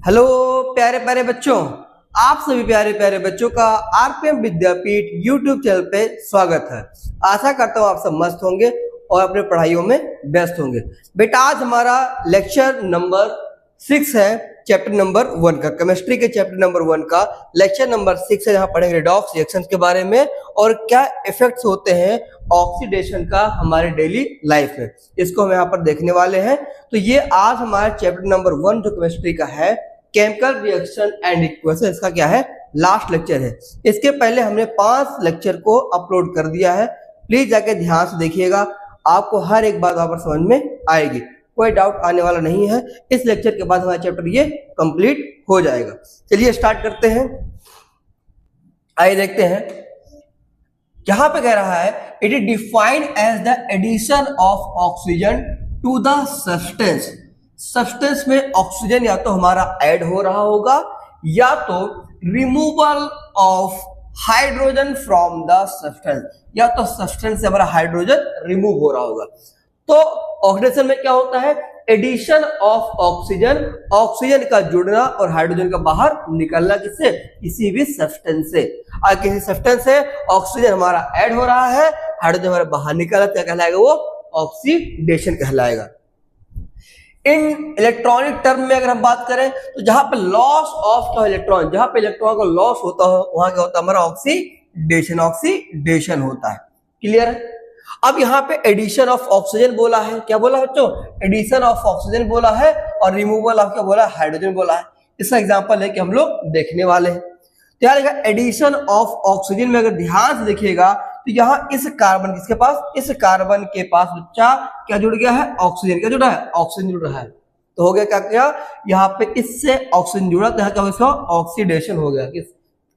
Hello प्यारे प्यारे बच्चों, आप सभी प्यारे प्यारे बच्चों का आरपीएम विद्यापीठ यूट्यूब चैनल पे स्वागत है। आशा करता हूँ आप सब मस्त होंगे और अपने पढ़ाइयों में व्यस्त होंगे। बेटा आज हमारा लेक्चर नंबर 6 है, चैप्टर नंबर 1 का, केमिस्ट्री के चैप्टर नंबर 1 का लेक्चर नंबर 6 है, जहाँ पढ़ेंगे रेडॉक्स रिएक्शंस के बारे में और क्या इफेक्ट्स होते हैं ऑक्सीडेशन का हमारे डेली लाइफ में, इसको हम यहाँ पर देखने वाले हैं। तो ये आज हमारा चैप्टर नंबर 1 जो केमिस्ट्री का है, केमिकल रिएक्शन एंड इक्वेशन, इसका क्या है, लास्ट लेक्चर है। इसके पहले हमने 5 लेक्चर को अपलोड कर दिया है, प्लीज जाके ध्यान से देखिएगा, आपको हर एक बात वहां पर समझ में आएगी, कोई डाउट आने वाला नहीं है। इस लेक्चर के बाद हमारा चैप्टर ये कंप्लीट हो जाएगा। चलिए स्टार्ट करते हैं, आइए देखते हैं। यहां पे कह रहा है it is defined as the addition of oxygen to the substance. Substance में ऑक्सीजन या तो हमारा ऐड हो रहा होगा या तो removal of hydrogen from the substance, या तो सब्सटेंस से हमारा हाइड्रोजन रिमूव हो रहा होगा। तो ऑक्सीडेशन में क्या होता है, एडिशन ऑफ ऑक्सीजन, ऑक्सीजन का जुड़ना और हाइड्रोजन का बाहर निकलना, किससे, किसी भी सब्सटेंस से। अगर किसी सब्सटेंस से ऑक्सीजन हमारा ऐड हो रहा है, हाइड्रोजन हमारा बाहर निकल रहा है, क्या कहलाएगा, वो ऑक्सीडेशन कहलाएगा। इन इलेक्ट्रॉनिक टर्म में अगर हम बात करें तो जहां पे लॉस ऑफ का इलेक्ट्रॉन, जहां पे इलेक्ट्रॉन का लॉस होता है वहां क्या होता है, हमारा ऑक्सीडेशन, ऑक्सीडेशन होता है। क्लियर है। अब यहाँ पे एडिशन ऑफ ऑक्सीजन बोला है, क्या बोला बच्चों, एडिशन ऑफ ऑक्सीजन बोला है, और रिमूवल ऑफ क्या बोला है, हाइड्रोजन बोला है। इसका एग्जांपल है कि हम लोग देखने वाले हैं। तो यार एडिशन ऑफ ऑक्सीजन में अगर ध्यान से देखिएगा तो यहाँ इस कार्बन, किसके पास, इस कार्बन के पास बच्चा क्या जुड़ गया है, ऑक्सीजन, क्या जुड़ा है, ऑक्सीजन जुड़ रहा है। तो हो गया क्या, क्या यहाँ पे इससे ऑक्सीजन जुड़ा, तो यहाँ क्या होगा, ऑक्सीडेशन हो गया। किस,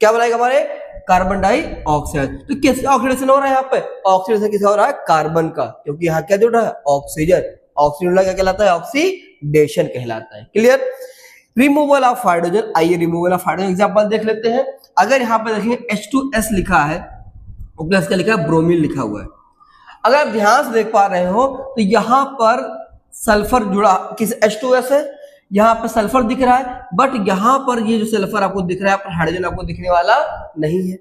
क्या बनाएगा, हमारे कार्बन डाइऑक्साइड। तो किसका ऑक्सीडेशन हो रहा है, यहाँ पे ऑक्सीडेशन किसका हो रहा है, कार्बन का, क्योंकि यहाँ क्या जुड़ रहा है, ऑक्सीजन। ऑक्सीजन क्या कहलाता है, ऑक्सीडेशन कहलाता है। क्लियर। रिमूवल ऑफ हाइड्रोजन, आइए रिमूवल ऑफ हाइड्रोजन एग्जांपल देख लेते हैं। अगर यहाँ पे देखेंगे H2S लिखा है, प्लस का लिखा है ब्रोमीन लिखा हुआ है। अगर आप ध्यान से देख पा रहे हो तो यहाँ पर सल्फर जुड़ा, किस, H2S है, यहाँ पर सल्फर दिख रहा है, बट यहाँ पर ये जो सल्फर आपको दिख रहा है, पर हाइड्रोजन आपको दिखने वाला नहीं है।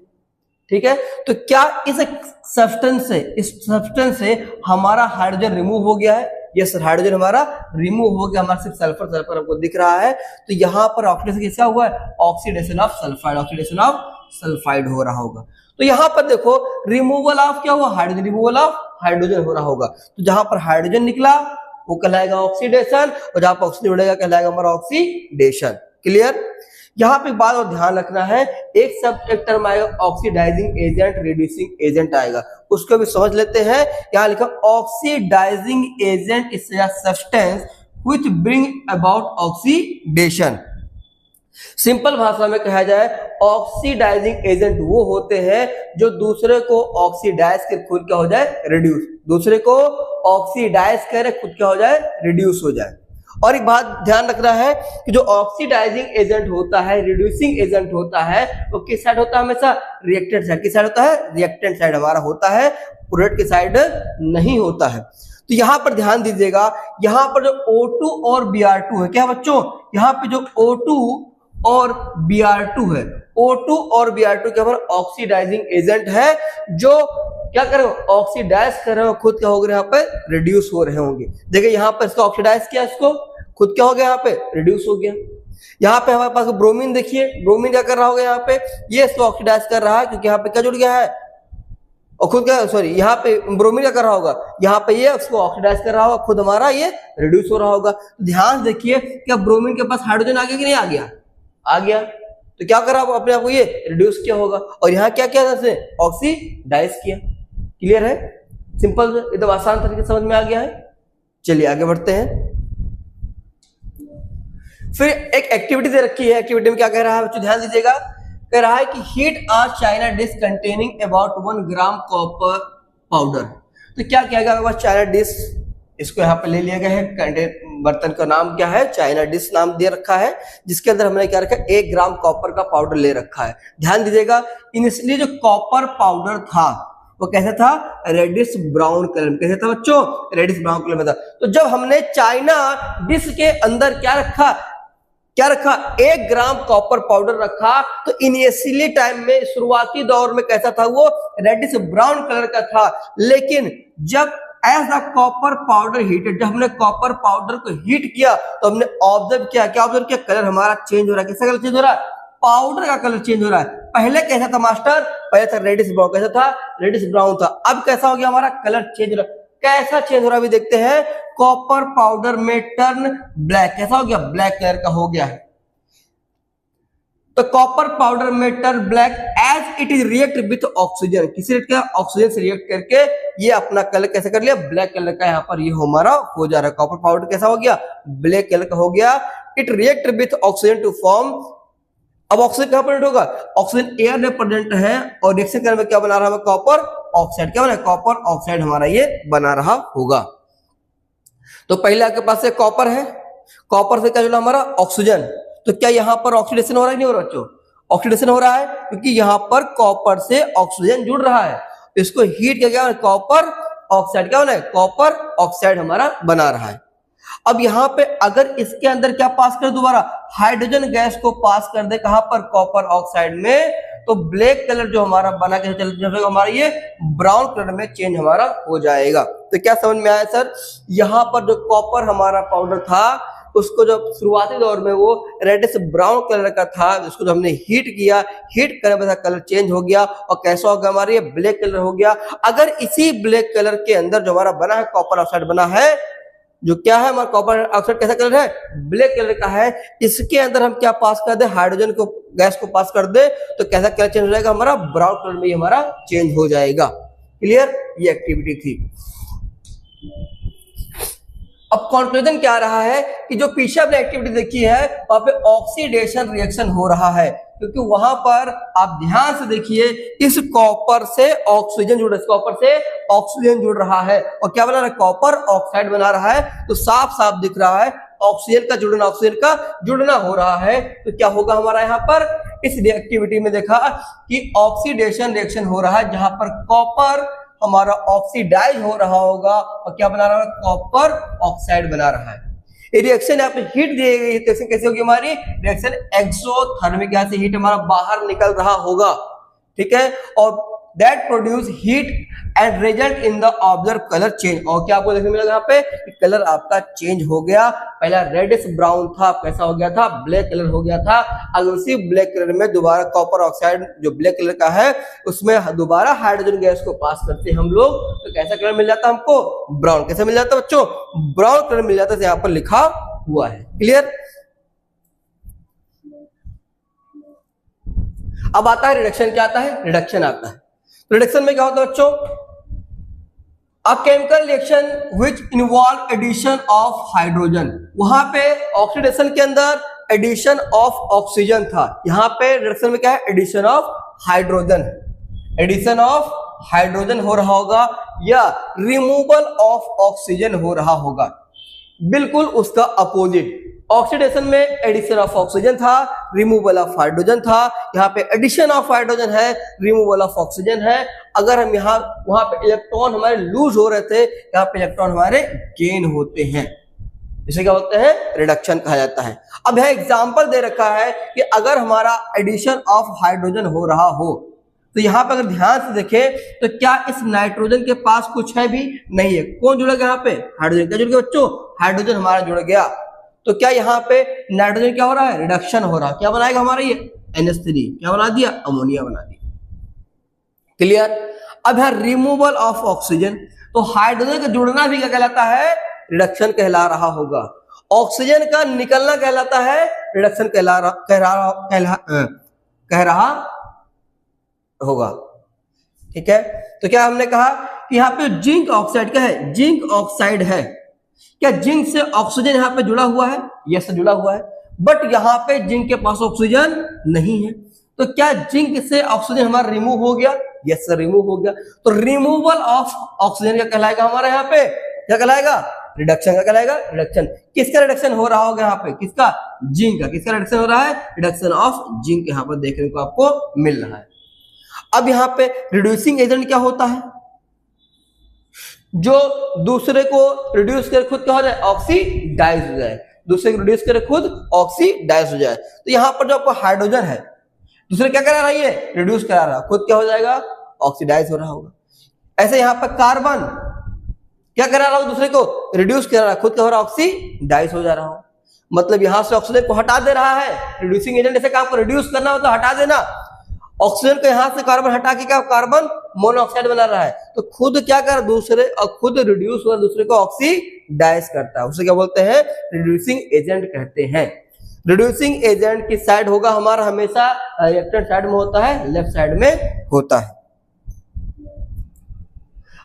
ठीक है। तो क्या इस सब्सटेंस से हमारा हाइड्रोजन रिमूव हो गया है, यस हाइड्रोजन हमारा रिमूव हो गया, हमारा सिर्फ सल्फर हमको दिख रहा है। तो यहाँ पर ऑक्सीडेशन किसका हुआ है, oxidation of sulphide, oxidation of sulphide हो रहा होगा। तो यहाँ पर देखो रिमूवल ऑफ क्या हुआ, हाइड्रोजन, रिमूवल ऑफ हाइड्रोजन हो रहा होगा। तो जहां पर हाइड्रोजन निकला वो कहलाएगा ऑक्सीडेशन, और जहां पर ऑक्सीजन उड़ेगा कहलाएगा हमारा ऑक्सीडेशन। क्लियर। यहाँ पे बात और ध्यान रखना है, एक सब एक टर्म आएगा ऑक्सीडाइजिंग एजेंट, रिड्यूसिंग एजेंट आएगा, उसको भी समझ लेते हैं। यहाँ लिखा oxidizing agent is a substance which bring about oxidation. Simple भाषा में कहा जाए, ऑक्सीडाइजिंग एजेंट वो होते हैं जो दूसरे को ऑक्सीडाइज कर खुद क्या हो जाए, रिड्यूस, दूसरे को ऑक्सीडाइज करे खुद क्या हो जाए, रिड्यूस हो जाए। और एक बात ध्यान रखना है कि जो ऑक्सीडाइजिंग एजेंट होता है, रिड्यूसिंग एजेंट होता है, वो किस साइड होता है, हमेशा रिएक्टेंट साइड। किस साइड होता है, रिएक्टेंट साइड हमारा होता है, प्रोडक्ट की साइड नहीं होता है। तो यहाँ पर ध्यान दीजिएगा, यहाँ पर जो O2 और Br2 है, क्या बच्चों, यहाँ पे जो O2 और Br2 है, O2 और Br2 क्या ऑक्सीडाइजिंग एजेंट है, जो क्या कर रहे हो, ऑक्सीडाइज कर रहे हो, खुद क्या हो गया, यहाँ पे रिड्यूस हो रहे होंगे। देखिए यहाँ पर इसको ऑक्सीडाइज किया, इसको खुद क्या हो गया, यहाँ पे रिड्यूस हो गया। यहाँ पे हमारे पास ब्रोमीन देखिए, ब्रोमीन क्या कर रहा होगा, यहाँ पे ये इसको ऑक्सीडाइज कर रहा है, क्योंकि यहाँ पे क्या जुड़ गया है, और खुद क्या, सॉरी, यहाँ पे ब्रोमीन क्या कर रहा होगा, यहाँ पे ये उसको ऑक्सीडाइज कर रहा होगा, खुद हमारा ये रिड्यूस हो रहा होगा। ध्यान देखिए, क्या ब्रोमीन के पास हाइड्रोजन आ गया कि नहीं आ गया, आ गया। तो क्या करा, अपने आप को ये रिड्यूस किया होगा, और यहाँ क्या किया, ऑक्सीडाइज किया। क्लियर है, सिंपल, एकदम आसान तरीके से समझ में आ गया है। चलिए आगे बढ़ते हैं। फिर एक एक्टिविटी दे रखी है, एक्टिविटी में क्या कह रहा है बच्चों, ध्यान दीजिएगा। कह रहा है कि heat a china dish containing about 1 gram copper powder. तो क्या किया गया, चाइना डिश, इसको यहाँ पे ले लिया गया है, बर्तन का नाम क्या है, चाइना डिश नाम दे रखा है, जिसके अंदर हमने क्या रखा है, 1 ग्राम कॉपर का पाउडर ले रखा है। ध्यान दीजिएगा, इनिशियली जो कॉपर पाउडर था वो कैसा था, रेडिश ब्राउन कलर में। कैसे था बच्चों, रेडिश ब्राउन कलर में था। तो जब हमने चाइना डिश के अंदर क्या रखा, क्या रखा, 1 ग्राम कॉपर पाउडर रखा। तो इनिशियली टाइम में, शुरुआती दौर में कैसा था, वो रेडिश ब्राउन कलर का था। लेकिन जब as the copper powder heated, जब हमने कॉपर पाउडर को हीट किया तो हमने ऑब्जर्व किया, क्या ऑब्जर्व किया, कलर हमारा चेंज हो रहा है। कैसा कलर चेंज हो रहा है, पाउडर का कलर चेंज हो रहा है। पहले कैसा था मास्टर, पहले था रेडिश ब्राउन, कैसा था, रेडिश ब्राउन था। अब कैसा हो गया, हमारा कलर चेंज हो रहा है। कैसा चेंज हो रहा है अभी देखते हैं। कॉपर पाउडर में टर्न ब्लैक, कैसा हो गया, ब्लैक कलर का हो गया है। तो कॉपर पाउडर में turn black as it is react with oxygen, किसी रेट का, ऑक्सीजन से रिएक्ट करके ये अपना कलर कैसे कर लिया, ब्लैक कलर का यहाँ पर ये हमारा हो जा रहा है। कॉपर पाउडर कैसा हो गया, ब्लैक कलर का हो गया। It react with oxygen to form, अब ऑक्सीजन कहां प्रेजेंट होगा, ऑक्सीजन एयर में प्रेजेंट है और रिएक्शन करने में क्या बना रहा है, कॉपर ऑक्साइड, क्या बना है, कॉपर ऑक्साइड हमारा ये बना रहा होगा। तो पहले आपके पास से कॉपर है, कॉपर से क्या जुड़ा हमारा, ऑक्सीजन। तो क्या यहां पर ऑक्सीडेशन हो रहा है, नहीं हो रहा बच्चों, ऑक्सीडेशन हो रहा है क्योंकि यहां पर कॉपर से ऑक्सीजन जुड़ रहा है। इसको हीट किया गया, कॉपर ऑक्साइड क्या बना है, कॉपर ऑक्साइड हमारा बना रहा है। अब यहां पे अगर इसके अंदर क्या पास कर, दोबारा हाइड्रोजन गैस को पास कर दे, कहां पर, कॉपर ऑक्साइड में, तो ब्लैक कलर जो हमारा बना के चल हमारा ये ब्राउन कलर में चेंज हमारा हो जाएगा। तो क्या समझ में आया सर, यहां पर जो कॉपर हमारा पाउडर था उसको जब शुरुआती दौर में वो रेडिश ब्राउन कलर का था, जिसको जब हमने हीट किया, हीट करने पर कलर चेंज हो गया और कैसा हो गया, हमारा ये ब्लैक कलर हो गया। अगर इसी ब्लैक कलर के अंदर जो हमारा बना है कॉपर ऑक्साइड बना है, जो क्या है हमारा कॉपर ऑक्साइड कैसा कलर है, ब्लैक कलर का है, इसके अंदर हम क्या पास कर दे, हाइड्रोजन को, गैस को पास कर दे, तो कैसा कलर चेंज हो जाएगा, हमारा ब्राउन कलर में हमारा चेंज हो जाएगा। क्लियर, ये एक्टिविटी थी। अब कंक्लूजन क्या रहा है कि जो पीछे आपने एक्टिविटी देखी है वहां पे ऑक्सीडेशन रिएक्शन हो रहा है, क्योंकि वहां पर आप ध्यान से देखिए, इस कॉपर से ऑक्सीजन जुड़, इस कॉपर से ऑक्सीजन जुड़ रहा है और क्या बना रहा है, कॉपर ऑक्साइड बना रहा है। तो साफ साफ दिख रहा है ऑक्सीजन का जुड़ना, ऑक्सीजन का जुड़ना हो रहा है। तो क्या होगा हमारा यहाँ पर, इस रिएक्टिविटी में देखा कि ऑक्सीडेशन रिएक्शन हो रहा है, जहां पर कॉपर हमारा ऑक्सीडाइज हो रहा होगा और क्या बना रहा है, कॉपर ऑक्साइड बना रहा है। ये रिएक्शन यहाँ पे हीट दी गई, रिएक्शन कैसे होगी हमारी, रिएक्शन एक्सोथर्मिक, यहाँ से हीट हमारा बाहर निकल रहा होगा, ठीक है, और that produce heat and result in the observe colour change. और क्या आपको देखने मिलेगा यहाँ पे, कलर आपका चेंज हो गया, पहला रेडिश ब्राउन था, कैसा हो गया था, ब्लैक कलर हो गया था। अगर उसी ब्लैक कलर में दोबारा कॉपर ऑक्साइड जो ब्लैक कलर का है उसमें दोबारा हाइड्रोजन गैस को पास करते हैं हम लोग, तो कैसा कलर मिल जाता है हमको, ब्राउन। कैसा मिल जाता है बच्चों, ब्राउन कलर मिल जाता है, यहाँ पर लिखा हुआ है। क्लियर। अब आता है रिडक्शन, क्या आता है, रिडक्शन आता है। रिडक्शन में क्या होता है बच्चों, a chemical reaction which involve addition of hydrogen. वहां पे ऑक्सीडेशन के अंदर एडिशन ऑफ ऑक्सीजन था, यहां पे रिडक्शन में क्या है, addition of hydrogen, addition of hydrogen हो रहा होगा या रिमूवल ऑफ ऑक्सीजन हो रहा होगा। बिल्कुल उसका अपोजिट, ऑक्सीडेशन में एडिशन ऑफ ऑक्सीजन था, रिमूवल ऑफ हाइड्रोजन था, यहाँ पे एडिशन ऑफ हाइड्रोजन है, रिमूवल ऑफ ऑक्सीजन है। अगर हम यहाँ वहां पे इलेक्ट्रॉन हमारे लूज हो रहे थे, यहाँ पे इलेक्ट्रॉन हमारे गेन होते हैं, इसे क्या बोलते हैं, रिडक्शन कहा जाता है। अब यह एग्जांपल दे रखा है कि अगर हमारा एडिशन ऑफ हाइड्रोजन हो रहा हो, तो यहाँ पर अगर ध्यान से देखें तो क्या इस नाइट्रोजन के पास कुछ है भी नहीं है, कौन जुड़ गया यहाँ पे, हाइड्रोजन। क्या जुड़ गया बच्चों, हाइड्रोजन हमारा जुड़ गया। तो क्या यहाँ पे नाइट्रोजन क्या हो रहा है, रिडक्शन हो रहा है। क्या बनाएगा हमारा ये NH3, क्या बना दिया, अमोनिया बना दिया। क्लियर। अब यहाँ रिमूवल ऑफ ऑक्सीजन, तो हाइड्रोजन का जुड़ना भी क्या कहलाता है, रिडक्शन कहला रहा होगा। ऑक्सीजन का निकलना कहलाता है, रिडक्शन कह रहा होगा। ठीक है। तो क्या हमने कहा कि यहाँ पे जिंक ऑक्साइड क्या है, जिंक ऑक्साइड है। क्या जिंक से ऑक्सीजन यहाँ पे जुड़ा हुआ है, यस जुड़ा हुआ है, बट यहाँ पे जिंक के पास ऑक्सीजन नहीं है। तो क्या जिंक से ऑक्सीजन हमारा रिमूव हो गया, यस सर रिमूव हो गया। तो रिमूवल ऑफ ऑक्सीजन क्या कहलाएगा हमारा, यहाँ पे क्या कहलाएगा, रिडक्शन का कहलाएगा। रिडक्शन किसका रिडक्शन हो रहा होगा यहाँ पे, किसका, जिंक का। किसका रिडक्शन हो रहा है, रिडक्शन ऑफ जिंक यहाँ पर देखने को आपको मिल रहा है। अब यहाँ पे रिड्यूसिंग एजेंट क्या होता है, जो दूसरे को रिड्यूस कर खुद क्या हो जाए, ऑक्सीडाइज हो जाए। दूसरे को रिड्यूस करे खुद ऑक्सीडाइज हो जाए। तो यहाँ पर जो आपको हाइड्रोजन है दूसरे क्या करा रहा है, ये रिड्यूस करा रहा है, खुद क्या हो जाएगा, ऑक्सीडाइज हो रहा होगा। ऐसे यहाँ पर कार्बन क्या करा रहा हो, दूसरे को रिड्यूस करा रहा है, खुद क्या हो रहा है, ऑक्सीडाइज हो जा रहा हो। मतलब यहां से ऑक्सीजन को हटा दे रहा है। रिड्यूसिंग एजेंट ऐसे काम को रिड्यूस करना हो तो हटा देना, ऑक्सीजन को यहां से कार्बन हटा के क्या कार्बन मोनोऑक्साइड बना रहा है, तो खुद क्या कर दूसरे खुद रिड्यूस हुआ दूसरे को ऑक्सीडाइज करता है, उसे क्या बोलते हैं, रिड्यूसिंग एजेंट कहते हैं। रिड्यूसिंग एजेंट की साइड होगा हमारा हमेशा रिएक्टेंट साइड में होता है, लेफ्ट साइड में होता है।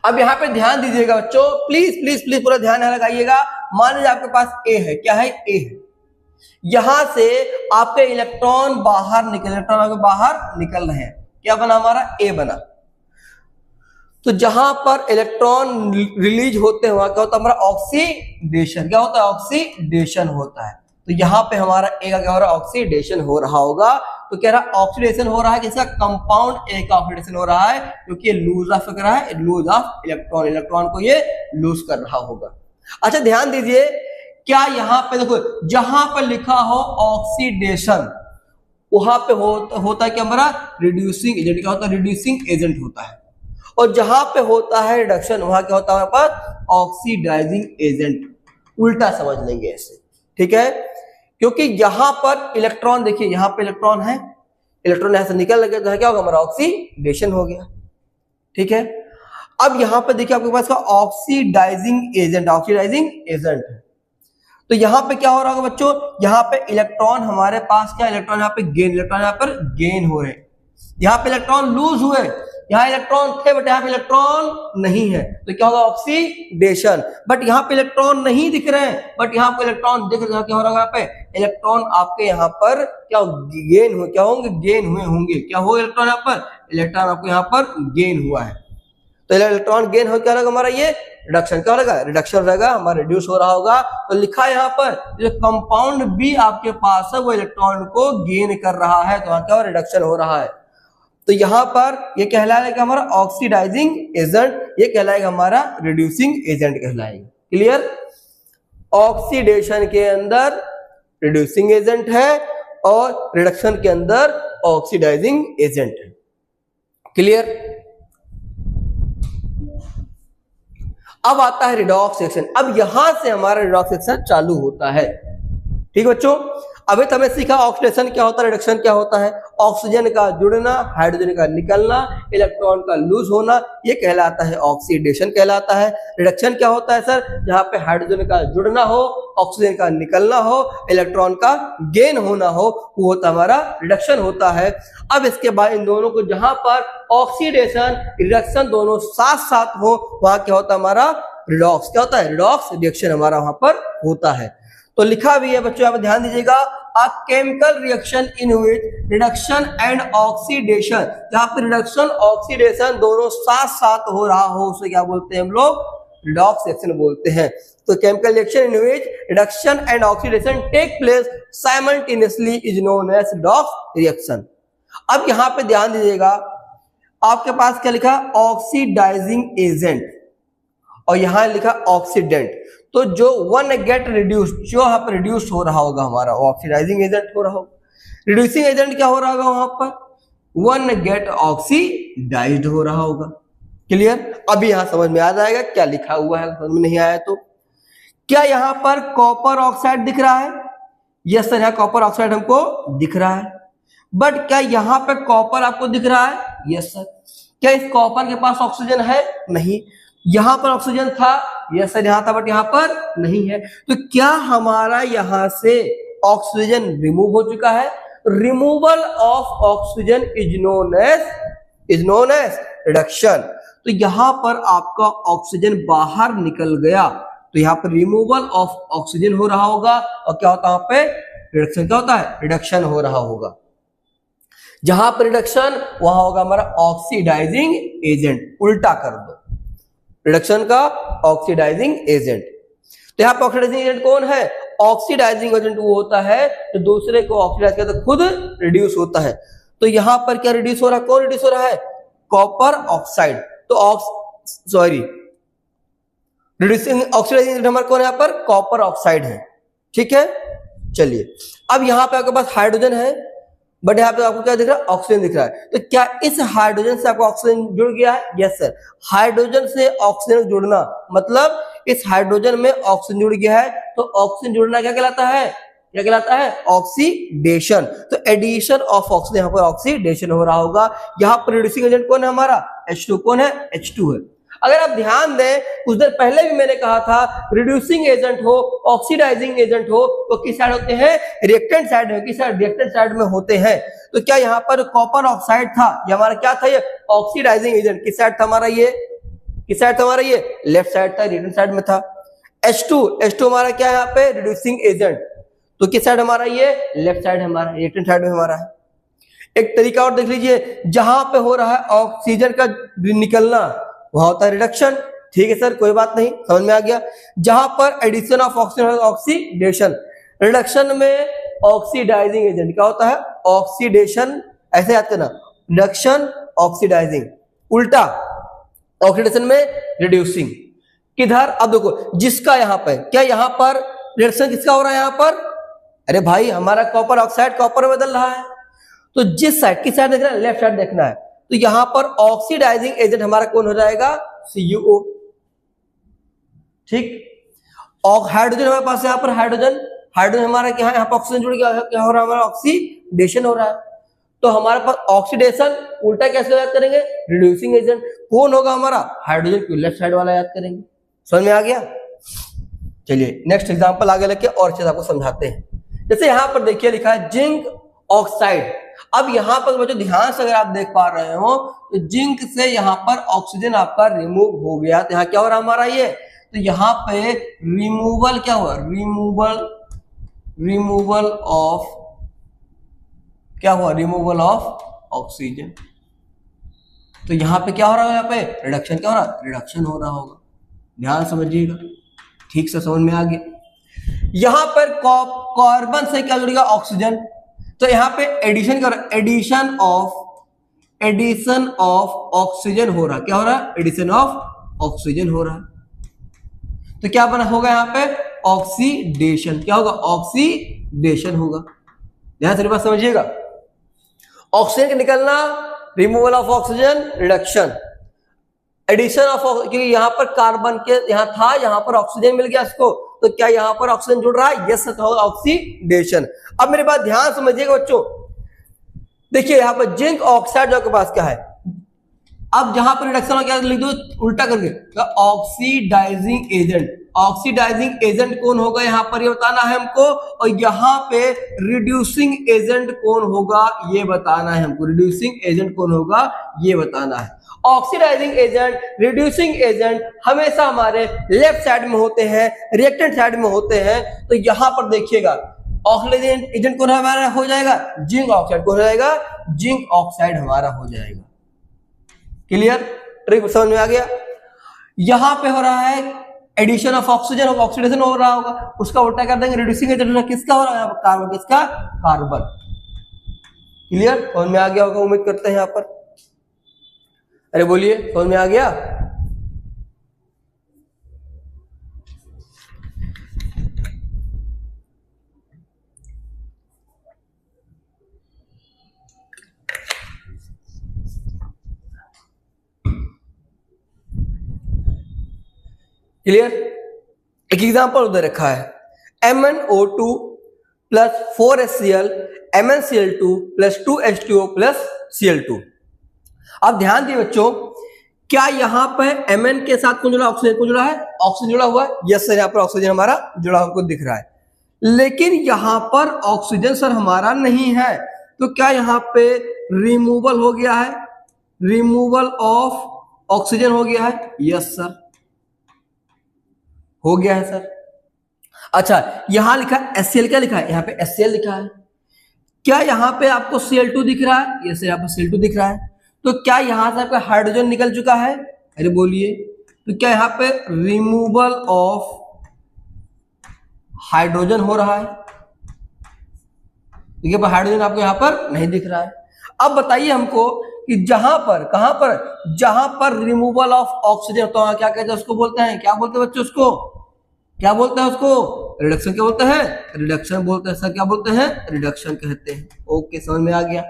अब यहाँ पे ध्यान दीजिएगा बच्चों, प्लीज प्लीज प्लीज पूरा ध्यान लगाइएगा। मान लीजिए आपके पास ए है, क्या है, ए है, यहां से आपके इलेक्ट्रॉन बाहर निकल रहे हैं, क्या बना हमारा, ए बना। तो जहां पर इलेक्ट्रॉन रिलीज होते हैं वहां क्या होता है हमारा, ऑक्सीडेशन, क्या होता है, ऑक्सीडेशन होता है। तो यहाँ पे हमारा ए का क्या हो रहा है, ऑक्सीडेशन हो रहा होगा। तो कह रहा ऑक्सीडेशन हो रहा है किसका, कंपाउंड ए का ऑक्सीडेशन हो रहा है, क्योंकि लूज ऑफ कर रहा है, लूज ऑफ इलेक्ट्रॉन, इलेक्ट्रॉन को ये लूज कर रहा होगा। अच्छा ध्यान दीजिए, क्या यहाँ पे देखो जहां पर लिखा हो ऑक्सीडेशन वहां पे होता है क्या हमारा, रिड्यूसिंग एजेंट, क्या होता है, रिड्यूसिंग एजेंट होता है। और जहां पे होता है रिडक्शन वहां क्या होता है हमारे पास, ऑक्सीडाइजिंग एजेंट। उल्टा समझ लेंगे ऐसे, ठीक है, क्योंकि यहां पर इलेक्ट्रॉन, देखिए यहां पे इलेक्ट्रॉन है, इलेक्ट्रॉन यहां से निकल लगे तो क्या होगा हमारा, ऑक्सीडेशन हो गया, ठीक है। अब यहां पे देखिए आपके पास का ऑक्सीडाइजिंग एजेंट, ऑक्सीडाइजिंग एजेंट है। तो यहां पे क्या हो रहा होगा बच्चों, यहां पे इलेक्ट्रॉन हमारे पास क्या, इलेक्ट्रॉन यहां पे गेन, इलेक्ट्रॉन यहां पर गेन हो रहे हैं, यहां पे इलेक्ट्रॉन लूज हुए, यहाँ इलेक्ट्रॉन थे बट यहाँ पे इलेक्ट्रॉन नहीं है, तो क्या होगा, ऑक्सीडेशन। बट यहाँ पे इलेक्ट्रॉन नहीं दिख रहे हैं, बट यहाँ पे इलेक्ट्रॉन दिख रहे हैं, क्या हो रहा है, यहाँ पे इलेक्ट्रॉन आपके यहाँ पर क्या गेन हुए, क्या होंगे, गेन हुए होंगे, क्या हो इलेक्ट्रॉन यहाँ पर, इलेक्ट्रॉन आपको यहाँ पर गेन हुआ है। तो इलेक्ट्रॉन गेन हो क्या रहेगा हमारा, ये रिडक्शन, क्या रहेगा, रिडक्शन रहेगा, हमारा रिड्यूस हो रहा होगा। तो लिखा यहाँ पर जो कंपाउंड बी आपके पास है वो इलेक्ट्रॉन को गेन कर रहा है, तो क्या रिडक्शन हो रहा है। तो यहां पर ये कहलाएगा हमारा ऑक्सीडाइजिंग एजेंट, ये कहलाएगा हमारा रिड्यूसिंग एजेंट कहलाएगा। क्लियर, ऑक्सीडेशन के अंदर रिड्यूसिंग एजेंट है और रिडक्शन के अंदर ऑक्सीडाइजिंग एजेंट है। क्लियर। अब आता है रिडॉक्स रिएक्शन। अब यहां से हमारा रिडॉक्स रिएक्शन चालू होता है, ठीक बच्चों। अभी तो हमें सीखा ऑक्सीडेशन क्या होता है, रिडक्शन क्या होता है, ऑक्सीजन का जुड़ना, हाइड्रोजन का निकलना, इलेक्ट्रॉन का लूज होना, ये कहलाता है ऑक्सीडेशन कहलाता है। रिडक्शन क्या होता है सर, जहां पे हाइड्रोजन का जुड़ना हो, ऑक्सीजन का निकलना हो, इलेक्ट्रॉन का गेन होना हो, वो होता हमारा रिडक्शन होता है। अब इसके बाद इन दोनों को जहां पर ऑक्सीडेशन रिडक्शन दोनों साथ साथ हो वहां क्या होता है हमारा रिडॉक्स, क्या होता है, रिडॉक्स रिएक्शन हमारा वहां पर होता है। तो लिखा भी है बच्चों, यहाँ पे ध्यान दीजिएगा, अ chemical reaction in which reduction and oxidation, जहां पे रिडक्शन ऑक्सीडेशन दोनों साथ साथ हो रहा हो उसे क्या बोलते हैं हम लोग, रिडॉक्स रिएक्शन बोलते हैं। तो chemical reaction in which reduction and oxidation take place simultaneously is known as redox reaction. अब यहाँ पे ध्यान दीजिएगा, आपके पास क्या लिखा, ऑक्सीडाइजिंग एजेंट, और यहां लिखा ऑक्सीडेंट। तो जो वन गेट रिड्यूस, जो यहाँ पर रिड्यूस हो रहा होगा हमारा ऑक्सीडाइजिंग एजेंट हो रहा होगा। रिड्यूसिंग एजेंट क्या हो रहा होगा वहां पर, वन गेट ऑक्सीडाइज्ड हो रहा होगा। क्लियर। अभी यहां समझ में आ जाएगा क्या लिखा हुआ है, समझ में नहीं आया तो क्या यहाँ पर कॉपर ऑक्साइड दिख रहा है, यस सर, यहाँ कॉपर ऑक्साइड हमको दिख रहा है। बट क्या यहाँ पे कॉपर आपको दिख रहा है, यस सर। क्या इस कॉपर के पास ऑक्सीजन है, नहीं। यहां पर ऑक्सीजन था, यस सर, यहां था, बट यहां पर नहीं है। तो क्या हमारा यहां से ऑक्सीजन रिमूव हो चुका है, removal of oxygen is known as reduction. तो यहां पर आपका ऑक्सीजन बाहर निकल गया, तो यहां पर रिमूवल ऑफ ऑक्सीजन हो रहा होगा, और क्या होता है वहां पे रिडक्शन, क्या होता है, रिडक्शन हो रहा होगा। जहां पर रिडक्शन वहां होगा हमारा ऑक्सीडाइजिंग एजेंट, उल्टा कर दो, रिडक्शन का ऑक्सीडाइजिंग एजेंट। तो यहाँ पे ऑक्सीडाइजिंग एजेंट कौन है, ऑक्सीडाइजिंग एजेंट वो होता है जो दूसरे को ऑक्सीडाइज करता है, खुद रिड्यूस होता है। तो यहां पर क्या रिड्यूस हो रहा है, कौन रिड्यूस हो रहा है, कॉपर ऑक्साइड। तो रिड्यूसिंग ऑक्सीडाइजिंग एजेंट हमारा कौन है यहाँ पर, कॉपर ऑक्साइड है। ठीक है, चलिए अब यहाँ पे आपके पास हाइड्रोजन है, बट यहाँ पे आपको क्या दिख रहा है, ऑक्सीजन दिख रहा है। तो क्या इस हाइड्रोजन से आपको ऑक्सीजन जुड़ गया है? यस सर, हाइड्रोजन से ऑक्सीजन जुड़ना मतलब इस हाइड्रोजन में ऑक्सीजन जुड़ गया है, तो ऑक्सीजन जुड़ना क्या कहलाता है, क्या कहलाता है, ऑक्सीडेशन। तो एडिशन ऑफ ऑक्सीजन, यहाँ पर ऑक्सीडेशन हो रहा होगा। यहाँ पर रिड्यूसिंग एजेंट कौन है हमारा, H2 कौन है, H2 है। अगर आप ध्यान दें, कुछ देर पहले भी मैंने कहा था रिड्यूसिंग एजेंट हो, ऑक्सीडाइजिंग एजेंट हो, तो किस साइड होते हैं, रिएक्टेंट साइड में, किस साइड, रिएक्टेंट साइड में होते हैं। तो क्या यहाँ पर कॉपर ऑक्साइड था, ये हमारा क्या था, ये ऑक्सीडाइजिंग एजेंट, किस साइड था हमारा, ये किस साइड था हमारा, ये लेफ्ट साइड था, रिएक्टेंट साइड में था। H2 हमारा क्या है यहाँ पे, रिड्यूसिंग एजेंट, तो किस साइड हमारा, ये लेफ्ट साइड हमारा, रिएक्टेंट साइड में हमारा है। एक तरीका और देख लीजिए, जहां पे हो रहा है ऑक्सीजन का निकलना वहां होता है रिडक्शन, ठीक है सर, कोई बात नहीं, समझ में आ गया। जहां पर addition of oxygen, oxidation, reduction में ऑक्सीडाइजिंग एजेंट क्या होता है, ऑक्सीडेशन, ऐसे याद करना, रिडक्शन ऑक्सीडाइजिंग, उल्टा ऑक्सीडेशन में रिड्यूसिंग। किधर, अब देखो जिसका यहाँ पे क्या, यहाँ पर रिडक्शन किसका हो रहा है यहाँ पर, अरे भाई हमारा कॉपर ऑक्साइड कॉपर में बदल रहा है, तो जिस साइड, किस साइड देखना है, लेफ्ट साइड देखना है। तो यहां पर ऑक्सीडाइजिंग एजेंट हमारा कौन हो जाएगा, CuO, ठीक। और हाइड्रोजन हमारे पास, यहां पर हाइड्रोजन हमारा क्या है, यहाँ पर ऑक्सीजन जुड़ गया, क्या हो रहा है हमारा, ऑक्सीडेशन हो रहा है। तो हमारे पास ऑक्सीडेशन उल्टा कैसे याद करेंगे, रिड्यूसिंग एजेंट कौन होगा हमारा, हाइड्रोजन की लेफ्ट साइड वाला याद करेंगे। समझ में आ गया। चलिए नेक्स्ट एग्जांपल आगे लेके और चीज आपको समझाते हैं। जैसे यहां पर देखिए लिखा है जिंक ऑक्साइड। अब यहां पर बच्चों ध्यान से अगर आप देख पा रहे हो तो जिंक से यहां पर ऑक्सीजन आपका रिमूव हो गया, तो यहां क्या हो रहा हमारा, ये तो यहां पे रिमूवल क्या हुआ, रिमूवल ऑफ, क्या हुआ, रिमूवल ऑफ ऑक्सीजन। तो यहां पे क्या हो रहा है, यहाँ पे रिडक्शन, क्या हो रहा है, रिडक्शन हो रहा होगा, ध्यान समझिएगा, ठीक से समझ में आ गया। यहां पर कार्बन से क्या जुड़ेगा, ऑक्सीजन, तो यहां पे एडिशन क्या हो रहा है, एडिशन ऑफ ऑक्सीजन हो रहा है, क्या हो रहा है, एडिशन ऑफ ऑक्सीजन हो रहा है। तो क्या बना होगा यहाँ पे, ऑक्सीडेशन, क्या होगा, ऑक्सीडेशन होगा। ध्यान से बात समझिएगा, ऑक्सीजन का निकलना, removal of oxygen, reduction, addition of, क्योंकि यहाँ पर कार्बन के यहाँ था, यहाँ पर ऑक्सीजन मिल गया इसको, तो क्या यहाँ पर ऑक्सीजन जुड़ रहा है, यस, ऑक्सीडेशन। अब मेरे बात ध्यान समझिएगा बच्चों, देखिए यहाँ पर जिंक ऑक्साइड जो आपके पास क्या है, अब जहां पर रिडक्शन क्या लिख दो उल्टा करके, ऑक्सीडाइजिंग एजेंट, ऑक्सीडाइजिंग एजेंट कौन होगा यहाँ पर ये बताना है हमको, और यहाँ पे रिड्यूसिंग एजेंट कौन होगा ये बताना है हमको, रिड्यूसिंग एजेंट कौन होगा ये बताना है। ऑक्सीडाइजिंग एजेंट, रिड्यूसिंग एजेंट हमेशा हमारे लेफ्ट साइड में होते हैं, रिएक्टेंट साइड में होते हैं। तो यहां पर देखिएगा ऑक्सीडाइजिंग एजेंट कौन हमारा हो जाएगा, जिंक ऑक्साइड कौन हो जाएगा, जिंक ऑक्साइड हमारा हो जाएगा। क्लियर, ट्रिक समझ में आ गया। यहां पे हो रहा है एडिशन ऑफ ऑक्सीजन, ऑक्सीडेशन हो रहा होगा, उसका उल्टा कर देंगे, रिड्यूसिंग एजेंट किसका हो रहा है, कार्बन, किसका, कार्बन। क्लियर, समझ में आ गया होगा, उम्मीद करते हैं यहाँ पर। अरे बोलिए, समझ में आ गया। क्लियर, एक एग्जांपल उधर रखा है, MnO2 plus 4HCl MnCl2 plus 2H2O plus Cl2। अब ध्यान दिए बच्चों, क्या यहाँ पे Mn के साथ कौन जुड़ा, ऑक्सीजन कौन जुड़ा है, ऑक्सीजन जुड़ा हुआ है, यस सर, यहाँ पर ऑक्सीजन हमारा जुड़ा हुआ दिख रहा है, लेकिन यहाँ पर ऑक्सीजन सर हमारा नहीं है। तो क्या यहाँ पे रिमूवल हो गया है, रिमूवल ऑफ ऑक्सीजन हो गया है, यस सर हो गया है सर। अच्छा यहां लिखा है HCl, क्या लिखा है यहाँ पे HCl लिखा है, क्या यहाँ पे आपको Cl2 दिख रहा है, यस यहाँ पे Cl2 दिख रहा है। तो क्या यहां से आपका हाइड्रोजन निकल चुका है, अरे बोलिए, तो क्या यहाँ पे रिमूवल ऑफ हाइड्रोजन हो रहा है, देखिए हाइड्रोजन आपको यहाँ पर नहीं दिख रहा है। अब बताइए हमको कि जहां पर, कहां पर, जहां पर रिमूवल ऑफ ऑक्सीजन, तो क्या कहते हैं उसको, बोलते हैं क्या बोलते हैं बच्चों उसको, क्या बोलते हैं उसको? रिडक्शन क्या बोलते हैं? रिडक्शन बोलते हैं सर। क्या बोलते हैं? रिडक्शन कहते हैं। ओके, समझ में आ गया।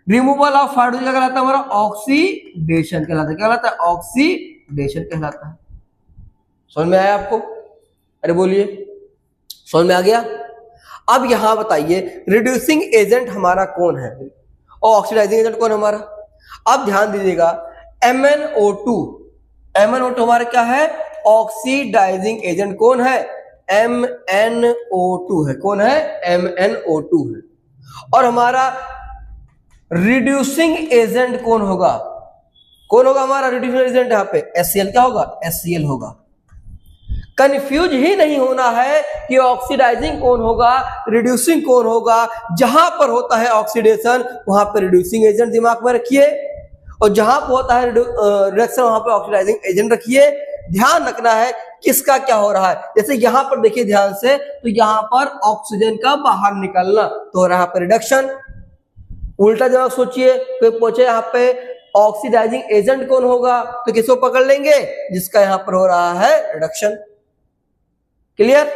रिमूवल ऑफ हाइड्रोजन क्या कहलाता है हमारा? ऑक्सीडेशन कहलाता है। क्या कहलाता है? ऑक्सीडेशन कहलाता है। समझ में आया आपको? अरे बोलिए, समझ में आ गया? अब यहां बताइए रिड्यूसिंग एजेंट हमारा कौन है और ऑक्सीडाइजिंग एजेंट कौन है हमारा? अब ध्यान दीजिएगा, MnO2 हमारा क्या है? ऑक्सीडाइजिंग एजेंट कौन है? MnO2 है। कौन है? MnO2 है। और हमारा रिड्यूसिंग एजेंट कौन होगा? कौन होगा हमारा रिड्यूसिंग एजेंट? यहां पे HCl क्या होगा? HCl होगा। कंफ्यूज ही नहीं होना है कि ऑक्सीडाइजिंग कौन होगा, रिड्यूसिंग कौन होगा। जहां पर होता है ऑक्सीडेशन वहां पर रिड्यूसिंग एजेंट दिमाग में रखिए, और जहां पर होता है रिडक्शन वहां पर ऑक्सीडाइजिंग एजेंट रखिए। ध्यान रखना है किसका क्या हो रहा है। जैसे यहां पर देखिए ध्यान से, तो यहां पर ऑक्सीजन का बाहर निकलना तो हो रहा है रिडक्शन। उल्टा जवाब सोचिए, कोई पूछे यहाँ पे ऑक्सीडाइजिंग एजेंट कौन होगा, तो किसको पकड़ लेंगे? जिसका यहाँ पर हो रहा है रिडक्शन। क्लियर?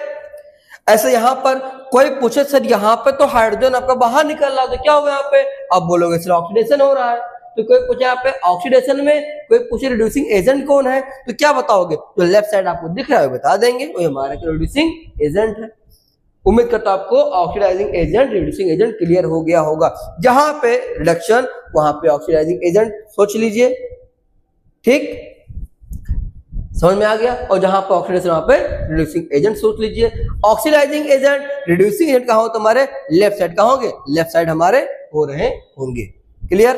ऐसे यहां पर कोई पूछे सर यहां पे तो हाइड्रोजन आपका बाहर निकल रहा है, तो क्या होगा यहाँ पे? आप बोलोगे सर ऑक्सीडेशन हो रहा है। तो कोई पूछे यहाँ पे ऑक्सीडेशन में, कोई पूछे रिड्यूसिंग एजेंट कौन है, तो क्या बताओगे? जो लेफ्ट साइड आपको दिख रहा है बता देंगे, वो हमारा रिड्यूसिंग एजेंट है। उम्मीद करता हूं आपको oxidizing agent, reducing agent clear हो गया होगा। जहां पे रिडक्शन वहां पे ऑक्सीडाइजिंग एजेंट सोच लीजिए। ठीक, समझ में आ गया? और जहां पर ऑक्सीडेशन वहां पे रिड्यूसिंग एजेंट सोच लीजिए। ऑक्सीडाइजिंग एजेंट, रिड्यूसिंग एजेंट कहां हो? तुम्हारे लेफ्ट साइड कहां होंगे? लेफ्ट साइड हमारे हो रहे होंगे। क्लियर?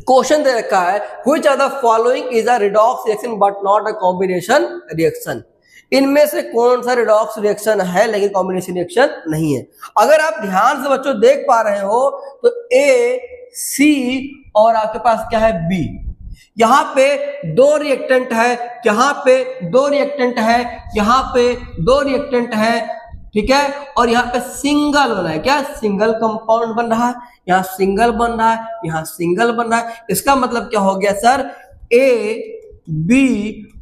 क्वेश्चन दे रखा है which are the following is a redox reaction but not a combination reaction. इनमें से कौन सा रिडॉक्स रिएक्शन है लेकिन कॉम्बिनेशन रिएक्शन नहीं है? अगर आप ध्यान से बच्चों देख पा रहे हो तो A, C और आपके पास क्या है? B। यहां पे दो रिएक्टेंट है, यहां पे दो रिएक्टेंट है, यहां पे दो रिएक्टेंट है, ठीक है। और यहाँ पे सिंगल बना है, क्या? सिंगल कंपाउंड बन रहा है। यहाँ सिंगल बन रहा है, यहाँ सिंगल बन रहा है। इसका मतलब क्या हो गया सर? A, B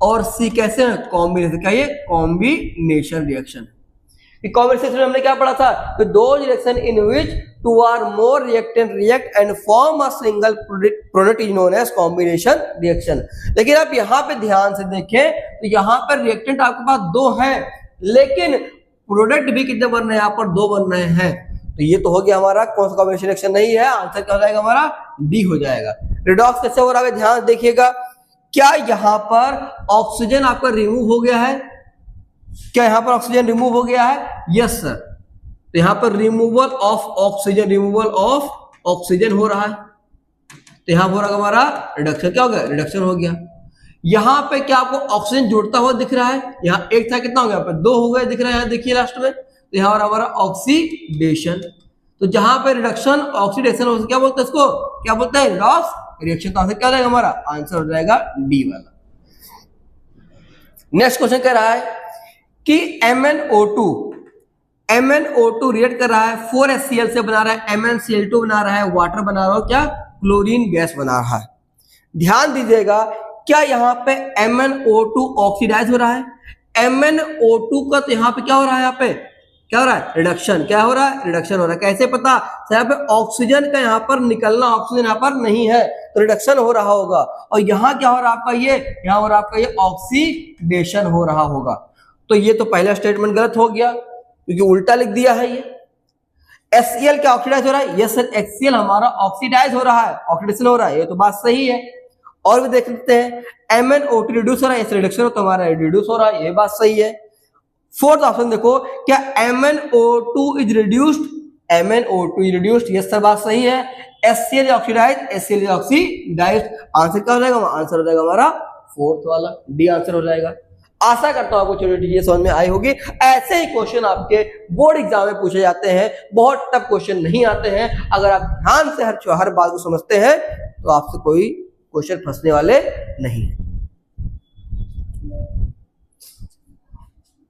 और C कैसे हैं? कॉम्बिनेशन। क्या ये? Combination reaction. कॉम्बिनेशन हमने क्या पढ़ा था? तो दो reaction in which two or more reactant react and form a single product is known as combination reaction. लेकिन आप यहाँ पे ध्यान से देखें तो यहाँ पर रिएक्टेंट आपके पास दो हैं, लेकिन प्रोडक्ट भी कितने बन रहे हैं? यहाँ पर दो बन रहे हैं। तो ये तो हो गया हमारा कौन सा कॉम्बिनेशन रिएक्शन नहीं है। आंसर क्या हो जाएगा हमारा? डी हो जाएगा। रिडॉक्स कैसे हो रहा है? ध्यान देखिएगा, क्या यहाँ पर ऑक्सीजन आपका रिमूव हो गया है? क्या यहाँ पर ऑक्सीजन रिमूव हो गया है? Yes sir. तो यहाँ पर removal of oxygen, removal of oxygen हो रहा है। तो यहाँ हो रहा हमारा रिडक्शन। क्या हो गया? रिडक्शन हो गया। यहाँ पे क्या आपको ऑक्सीजन जुड़ता हुआ दिख रहा है? यहाँ एक था, कितना हो गया? यहाँ पे दो हो गए दिख रहा है, यहाँ देखिए लास्ट में। तो यहाँ हमारा ऑक्सीडेशन। तो जहां पे रिडक्शन ऑक्सीडेशन हो, क्या बोलते हैं इसको? क्या बोलते हैं? Redox reaction. तो आंसर क्या हो जाएगा हमारा? आंसर हो जाएगा डी वाला। नेक्स्ट क्वेश्चन कह रहा है कि MnO2 रिएक्ट कर रहा है 4HCl से बना रहा है, MnCl2 बना रहा है, वाटर बना रहा है, क्या? क्लोरीन गैस बना रहा है। ध्यान दीजिएगा, क्या यहाँ पे MnO2 ऑक्सीडाइज हो रहा है? MnO2 का तो यहाँ पे क्या हो रहा है? यहाँ पे क्या हो रहा है? रिडक्शन। क्या हो रहा है? रिडक्शन हो रहा है। कैसे पता? यहाँ पे ऑक्सीजन का यहाँ पर निकलना, ऑक्सीजन यहाँ पर नहीं है तो रिडक्शन हो रहा होगा। और यहाँ क्या हो रहा है आपका? ये यहाँ हो रहा है आपका ये ऑक्सीडेशन हो रहा होगा। तो ये तो पहला स्टेटमेंट गलत हो गया क्योंकि उल्टा लिख दिया है। ये HCl क्या ऑक्सीडाइज हो रहा है? यस सर, HCl हमारा ऑक्सीडाइज हो रहा है, ऑक्सीडेशन हो रहा है। ये तो बात सही है। और भी देख लेते हैं, MnO2 रिड्यूस हो रहा है, रिडक्शन हो तो हमारा रिड्यूस हो रहा है, ये बात सही है। फोर्थ ऑप्शन देखो, क्या MnO2 is reduced? MnO2 is reduced, yes sir, बात सही है। HCl oxidize, HCl oxidize. Answer क्या हो जाएगा? आंसर हो जाएगा हमारा फोर्थ वाला, डी आंसर हो जाएगा। आशा करता हूं आपको छोटी समझ में आई होगी। ऐसे ही क्वेश्चन आपके बोर्ड एग्जाम में पूछे जाते हैं, बहुत टफ क्वेश्चन नहीं आते हैं। अगर आप ध्यान से हर बात को समझते हैं तो आपसे कोई क्वेश्चन फंसने वाले नहीं है।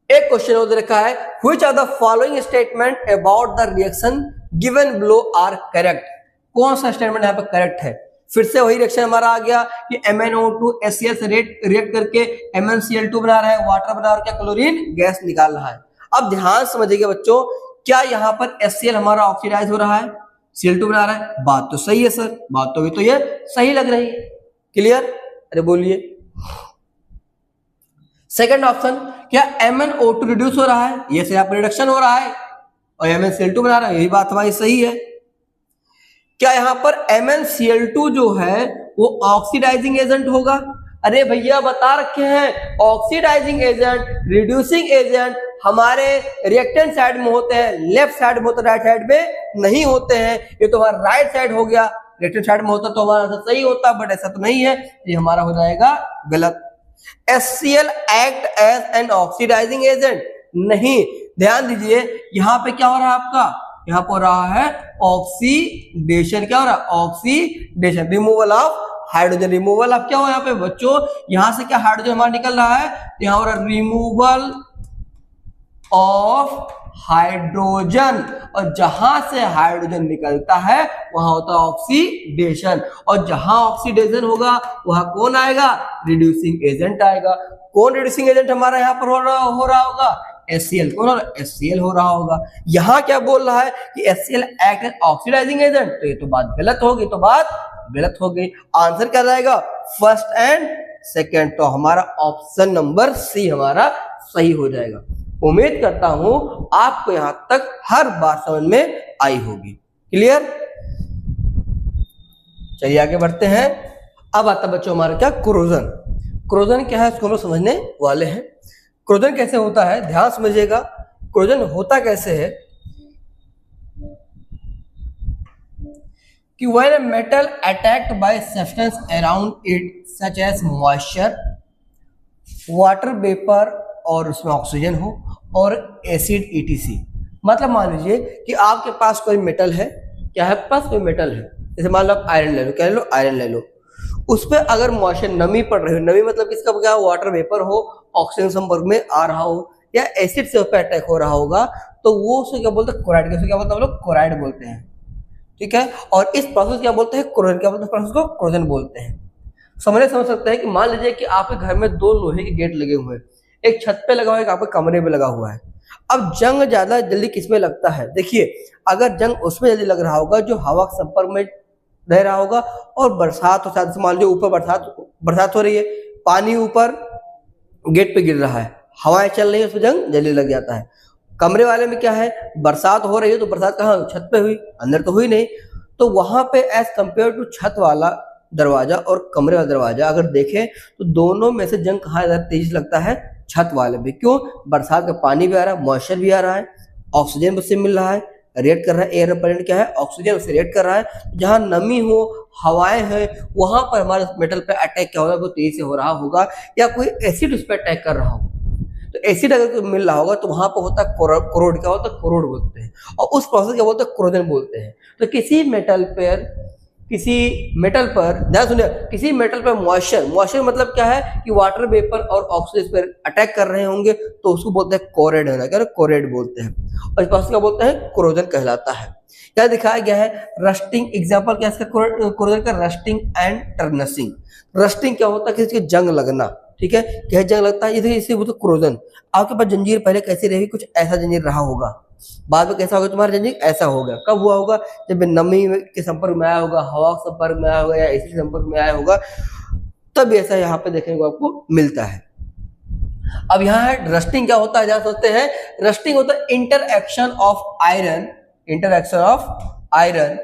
एक क्वेश्चन और रखा है, which are the following statement about the reaction given below are correct. कौन सा स्टेटमेंट यहाँ पे करेक्ट है? फिर से वही रिएक्शन हमारा आ गया कि MnO2 HCl से रिएक्ट करके MnCl2 बना रहा है, वाटर बना रहा है, क्या क्लोरीन गैस निकाल रहा है। अब ध्यान समझिएगा बच्चों, क्या यहाँ पर HCl हमारा ऑक्सीडाइज हो रहा है, Cl2 बना रहा है? बात तो सही है सर, बात तो भी तो ये सही लग रही है। क्लियर? अरे बोलिए। सेकंड ऑप्शन, क्या MnO2 रिड्यूस हो रहा है? ये से यहाँ पर रिडक्शन हो रहा है और MnCl2 बना रहा है, यही बात हमारी सही है। क्या यहाँ पर MnCl2 जो है वो ऑक्सीडाइजिंग एजेंट होगा? अरे भैया बता रखे हैं, ऑक्सीडाइजिंग एजेंट, रिड्यूसिंग एजेंट हमारे रिएक्टेंट साइड में होते हैं, लेफ्ट साइड में होते हैं, राइट साइड में नहीं होते हैं। ये तो हमारा राइट साइड हो गया, रिएक्टेंट साइड में होता तो हमारा आंसर सही होता, बट ऐसा तो नहीं है, ये हमारा हो जाएगा गलत। HCl act as an oxidizing agent नहीं, ध्यान दीजिए यहाँ पे क्या हो रहा है आपका, यहाँ पर हो रहा है ऑक्सीडेशन। क्या हो रहा है? Oxidation, removal of hydrogen. Removal of क्या हो यहाँ पे बच्चों, यहां से क्या हाइड्रोजन हमारा निकल रहा है, यहाँ हो रहा है रिमूवल ऑफ हाइड्रोजन, और जहां से हाइड्रोजन निकलता है वहां होता है ऑक्सीडेशन, और जहां ऑक्सीडेशन होगा वहां कौन आएगा? रिड्यूसिंग एजेंट आएगा। कौन रिड्यूसिंग एजेंट हमारा यहाँ पर हो रहा होगा? HCl। कौन हो रहा है? HCl हो रहा होगा। यहाँ क्या बोल रहा है कि HCl act as oxidizing agent, तो ये तो बात गलत होगी, तो बात गलत हो गई। आंसर क्या रहेगा? फर्स्ट एंड सेकंड, तो हमारा ऑप्शन नंबर सी हमारा सही हो जाएगा। उम्मीद करता हूं आपको यहां तक हर बात समझ में आई होगी। क्लियर? चलिए आगे बढ़ते हैं। अब आता बच्चों हमारा क्या, क्रोजन। क्रोजन क्या है इसको हम समझने वाले हैं। क्रोजन कैसे होता है, ध्यान समझिएगा। क्रोजन होता कैसे है कि when a metal attacked by substance around it such as moisture, water vapor और उसमें ऑक्सीजन हो और एसिड ETC। मतलब मान लीजिए कि आपके पास कोई मेटल है, क्या है पास कोई मेटल है, जैसे मान लो आप आयरन ले लो, क्या ले लो? आयरन ले लो। उस पर अगर मॉइस्चर, नमी पड़ रही हो, नमी मतलब किसका क्या, वाटर वेपर हो, ऑक्सीजन संपर्क में आ रहा हो या एसिड से उस पर अटैक हो रहा होगा, तो वो उसे क्या बोलते हैं? क्लोराइड। कैसे क्या बोलते हैं हम लोग? क्लोराइड बोलते हैं। ठीक है, और इस प्रोसेस क्या बोलते हैं? क्रोजन। क्या बोलते हैं? प्रोसेस को क्रोजन बोलते हैं। समझ सकते हैं कि मान लीजिए कि आपके घर में दो लोहे के गेट लगे हुए हैं, एक छत पे लगा हुआ है, एक आपके कमरे में लगा हुआ है। अब जंग ज्यादा जल्दी किसमें लगता है? देखिए, अगर जंग उसमें जल्दी लग रहा होगा जो हवा के संपर्क में रह रहा होगा, और बरसात हो, साथ मान लीजिए ऊपर बरसात हो रही है, पानी ऊपर गेट पे गिर रहा है, हवाएं चल रही है, उसमें जंग जल्दी लग जाता है। कमरे वाले में क्या है, बरसात हो रही है तो बरसात कहाँ, छत पे हुई, अंदर तो हुई नहीं, तो वहां पे एज कंपेयर टू छत वाला दरवाजा और कमरे वाला दरवाजा अगर देखें तो दोनों में से जंग कहाँ ज्यादा तेजी लगता है? छत वाले में। क्यों? बरसात का पानी भी आ रहा है, मॉइस्चर भी आ रहा है, ऑक्सीजन उससे मिल रहा है, रिएक्ट कर रहा है, एयर प्रेजेंट क्या है, ऑक्सीजन उससे रिएक्ट कर रहा है। जहां नमी हो, हवाएं हैं, वहां पर हमारे मेटल पे अटैक क्या होगा, वो तेजी से हो रहा होगा, या कोई एसिड उस पर अटैक कर रहा हो। तो एसिड अगर मिल रहा होगा तो वहां पर होता है कोरोड। क्या होता है? कोरोड बोलते हैं, और उस प्रोसेस क्या बोलते हैं? क्रोजन बोलते हैं। तो किसी मेटल पर ध्यान सुनिए, किसी मेटल पर मॉइस्चर मतलब क्या है कि वाटर वेपर और ऑक्सीजन पर अटैक कर रहे होंगे, तो उसको बोलते हैं कोरेड है ना, क्या कोरेड बोलते हैं, और इस प्रोसेस क्या बोलते हैं? क्रोजन कहलाता है। क्या दिखाया गया है? रस्टिंग। एग्जांपल क्या है इसका? क्रोजन का रस्टिंग एंड टर्नसिंग। रस्टिंग क्या होता है? किसी के जंग लगना। ठीक है, क्या जंग लगता है, इसे बोलते क्रोजन। आपके पास जंजीर पहले कैसी रही? कुछ ऐसा जंजीर रहा होगा, बाद में कैसा होगा तुम्हारा जंजीर? ऐसा होगा। कब हुआ होगा? जब नमी के संपर्क में आया होगा, हवा के संपर्क में आया होगा, या एसिड संपर्क में आया होगा, तब ऐसा यहाँ पे देखने को आपको मिलता है। अब यहाँ है रस्टिंग। क्या होता है जहाँ सोचते हैं? रस्टिंग होता है interaction of iron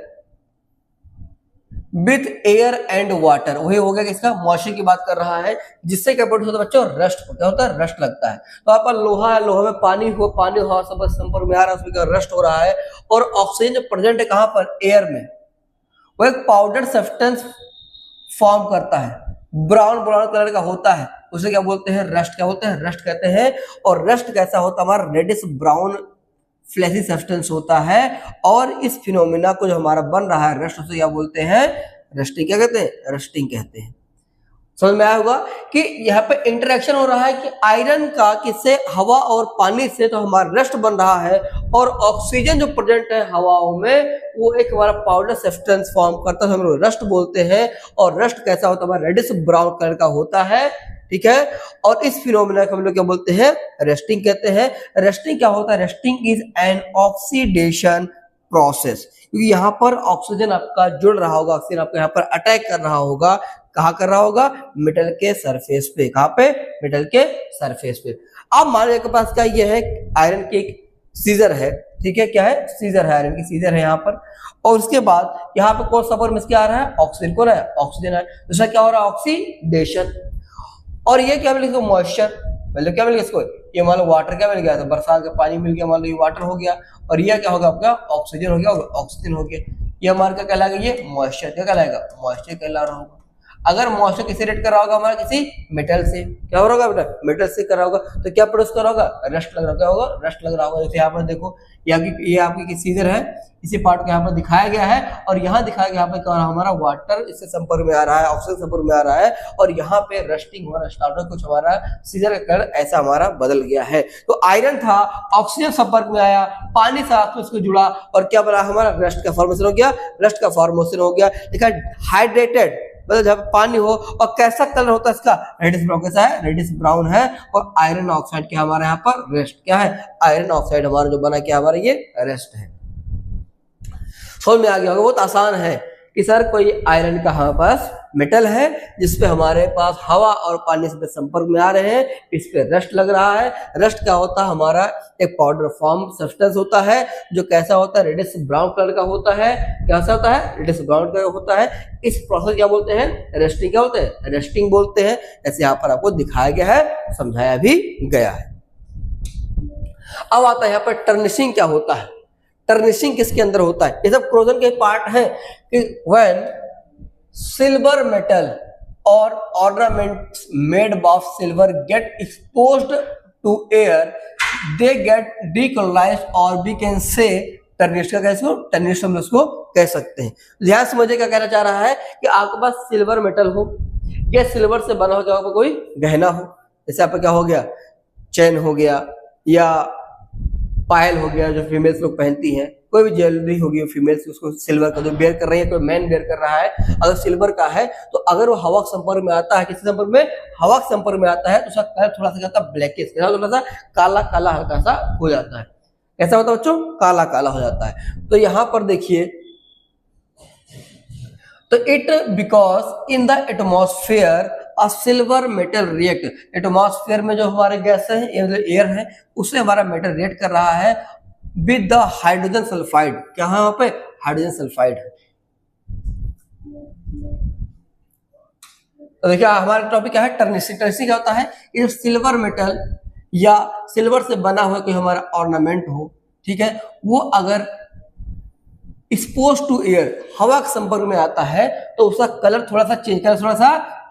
with air and water. वही हो गया कि इसका मॉइस्चर की बात कर रहा है, जिससे क्या प्रोड्यूस होता है बच्चों? रस्ट। क्या होता है? रस्ट लगता है। तो यहाँ पर लोहा है, लोहा में पानी हवा संपर्क में आ रहा है, उसमें क्या रस्ट हो रहा है, और ऑक्सीजन जो प्रेजेंट है कहाँ पर? एयर में, वो एक पाउडर सब्सटेंस फॉर्म करता है, ब्राउन कलर का होता है, उसे क्या बोलते हैं? रस्ट। क्या बोलते हैं? रस्ट कहते हैं। और रस्ट कैसा होता है? हमारा रेडिश ब्राउन फ्लैशी सब्सटेंस होता है, और इस फिनोमिना को जो हमारा बन रहा है रस्ट, उसे क्या बोलते हैं? रस्टिंग। क्या कहते हैं? रस्टिंग कहते हैं। समझ में आया होगा कि यहाँ पे इंटरेक्शन हो रहा है कि आयरन का किससे? हवा और पानी से, तो हमारा रस्ट बन रहा है, और ऑक्सीजन जो प्रेजेंट है हवाओं में वो एक हमारा पाउडर सब्सटेंस फॉर्म करता है, हम लोग रस्ट बोलते हैं। और रस्ट कैसा होता है, हमारा रेडिश ब्राउन कलर का होता है, ठीक है। और इस फिनोमेना को हम लोग क्या बोलते हैं, रेस्टिंग कहते हैं। रेस्टिंग क्या होता है, resting is an oxidation process, क्योंकि यहाँ पर ऑक्सीजन आपका जुड़ रहा होगा, ऑक्सीजन आपका यहाँ पर अटैक कर रहा होगा, कहाँ कर रहा होगा, मेटल के सरफेस पे। कहाँ पे, मेटल के सरफेस पे। अब मान लीजिए आपके पास क्या ये है, आयरन की एक सीजर है, ठीक है, क्या है, सीजर है, आयरन की सीजर है यहाँ पर। और उसके बाद यहाँ पे कौन सा पर मिस क्या आ रहा है, ऑक्सीजन को रहा है, ऑक्सीजन है, दूसरा क्या हो रहा है, ऑक्सीडेशन। और ये क्या मिलेगा, मॉइस्चर, मतलब क्या मिल गया इसको, ये मान लो वाटर क्या मिल गया, तो बरसात का पानी मिल गया, मान लो ये वाटर हो गया। और ये क्या होगा आपका, ऑक्सीजन हो गया, ऑक्सीजन हो गया। ये हमारा क्या कहलाएगा, ये मॉइस्चर, क्या कहलाएगा, मॉइस्चर कहला रहा होगा। अगर मॉइस्चर किसी रेट कर रहा होगा हमारा, किसी मेटल से, क्या हो रहा होगा बेटा, मेटल से कर रहा होगा, तो क्या प्रोड्यूस कर रहा होगा, रस्ट लग रहा होगा, क्या होगा, रस्ट लग रहा होगा। जैसे यहाँ पर देखो, ये आपकी सीजर है, इसी पार्ट को यहाँ पर दिखाया गया है, और यहाँ दिखाया गया, यहाँ पर क्या हमारा वाटर इससे संपर्क में आ रहा है, ऑक्सीजन संपर्क में आ रहा है, और यहाँ पे रस्टिंग होना स्टार्ट हो, कुछ हमारा सीजर का कलर ऐसा हमारा बदल गया है। तो आयरन था, ऑक्सीजन संपर्क में आया, पानी से आपस में उसको जुड़ा, और क्या बना, हमारा रस्ट का फॉर्मेशन हो गया, रस्ट का फॉर्मेशन हो गया। देखा, हाइड्रेटेड मतलब जब पानी हो, और कैसा कलर होता है इसका, रेडिश ब्राउन, कैसा है, रेडिश ब्राउन है। और आयरन ऑक्साइड क्या हमारे यहाँ पर, रेस्ट क्या है, आयरन ऑक्साइड हमारा जो बना क्या हमारा ये रेस्ट है। समझ में आ गया होगा, बहुत आसान है कि सर कोई आयरन का हमारे पास मेटल है जिसपे हमारे पास हवा और पानी से संपर्क में आ रहे हैं, इस पे रस्ट लग रहा है। रस्ट क्या होता है, हमारा एक पाउडर फॉर्म सब्सटेंस होता है, जो कैसा होता है, रेडिश ब्राउन कलर का होता है। कैसा होता है, रेडिश ब्राउन कलर होता है। इस प्रोसेस क्या बोलते हैं, रेस्टिंग, क्या बोलते हैं, रेस्टिंग बोलते हैं। ऐसे यहाँ पर आपको दिखाया गया है, समझाया भी गया है। अब आता है यहाँ पर टर्निशिंग क्या होता है। टर्निशिंग किसके अंदर होता है, ये सब क्रोजन के पार्ट है कि व्हेन सिल्वर मेटल और ornaments made of silver get exposed to air, they get decolourised, और वी कैन से टर्निश का कैसे, टर्निश हम उसको कह सकते हैं। ध्यान समझिए क्या कहना चाह रहा है कि आपके पास सिल्वर मेटल हो, या सिल्वर से बना हो, क्या कोई गहना हो, जैसे आपका क्या हो गया, चेन हो गया, या पायल हो गया जो फीमेल्स लोग पहनती हैं, कोई भी ज्वेलरी होगी फीमेल्स उसको सिल्वर का जो बेयर कर रही है, कोई मैन बेयर कर रहा है, अगर सिल्वर का है तो अगर वो हवा के संपर्क में आता है, किसी संपर्क में, हवा के संपर्क में आता है, तो उसका कलर थोड़ा सा जाता है ब्लैकिश, थोड़ा सा काला काला हल्का सा हो जाता है। कैसा होता है बच्चों, काला काला हो जाता है। तो यहाँ पर देखिए, तो it because in the atmosphere a silver metal react, atmosphere में जो हमारे गैस है, एयर है, उससे हमारा मेटल रिएक्ट कर रहा है विद द हाइड्रोजन सल्फाइड। क्या है वहां पे, हाइड्रोजन सल्फाइड है। तो देखिए हमारा टॉपिक क्या है, टर्निशिंग। टर्निशिंग क्या होता है, ये सिल्वर मेटल या सिल्वर से बना हुआ कोई हमारा ऑर्नामेंट हो, ठीक है, वो अगर एक्सपोज टू एयर, हवा के संपर्क में आता है, तो उसका कलर थोड़ा सा